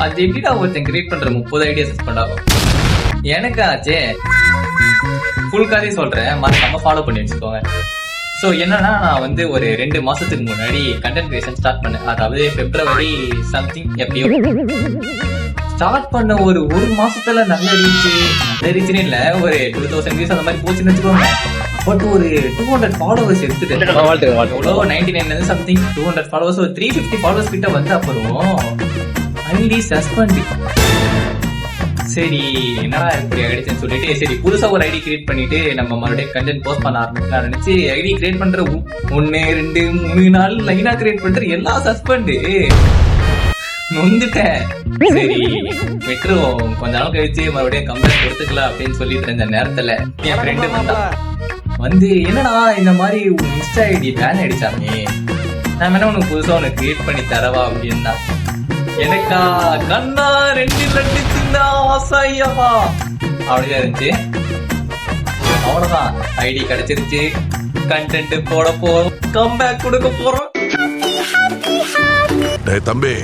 அது எப்படிடா ஒருத்தன் கிரியேட் பண்ற 30 ஐடியா சஸ்பெண்ட் ஆகும்? எனக்கு ஆச்சே. ஃபுல் கதை சொல்றேன், மறக்காம ஃபாலோ பண்ணி வச்சுக்கோங்க. ஸோ என்னன்னா, நான் வந்து ஒரு 2 மாசத்துக்கு முன்னாடி கண்டென்ட் கிரியேஷன் ஸ்டார்ட் பண்ணேன். அதாவது பிப்ரவரி சம்திங் எப்படியோ ஸ்டார்ட் பண்ண ஒரு மாசத்துல நல்ல ரீச்னே இல்ல, ஒரு 2000 வியூஸ் அந்த மாதிரி போச்சுன்னு வச்சுக்கோங்க. பட் ஒரு 200 ஃபாலோவர்ஸ் எடுத்துட்டு எவ்வளோ 99 இருந்து சம்திங் 200 ஃபாலோவர்ஸ், ஒரு 350 ஃபாலோவர்ஸ் கிட்ட வந்து அப்புறம் ஐடி சஸ்பெண்ட். சரி என்னடா இப்படி ஆயிடுச்சுன்னு சொல்லிட்டு சரி புதுசா ஒரு ஐடி கிரியேட் பண்ணிட்டு நம்ம மறுபடியும் கண்டென்ட் போஸ்ட் பண்ண ஆரம்பிக்கலாம் நினைச்சு ஐடி கிரியேட் பண்ற 1 2 3 நாள் லைனா கிரியேட் பண்ற எல்லாம் சஸ்பெண்ட். நொந்துட்டேன். சரி விட்டுருவோம், கொஞ்ச நாள் கழிச்சு மறுபடியும் கம்ப்ளைண்ட் கொடுத்துக்கலாம் அப்படின்னு சொல்லிட்டு இருந்த நேரத்துல என் ஃப்ரெண்டு வந்து என்னடா இந்த மாதிரி இன்ஸ்டா ஐடி பேன் அடிச்சாமே, நான் வேணா உனக்கு புதுசா உனக்கு கிரியேட் பண்ணி தரவா அப்படின்னா, எனக்கா கண்ணா 2 லட்டு சின்ன ஆசையவா அப்படிதான் இருந்துச்சு. அவ்வளவுதான், ஐடி கிடைச்சிருச்சு, கண்டென்ட் போட போறோம், கம்பேக் கொடுக்க போறோம். தம்பி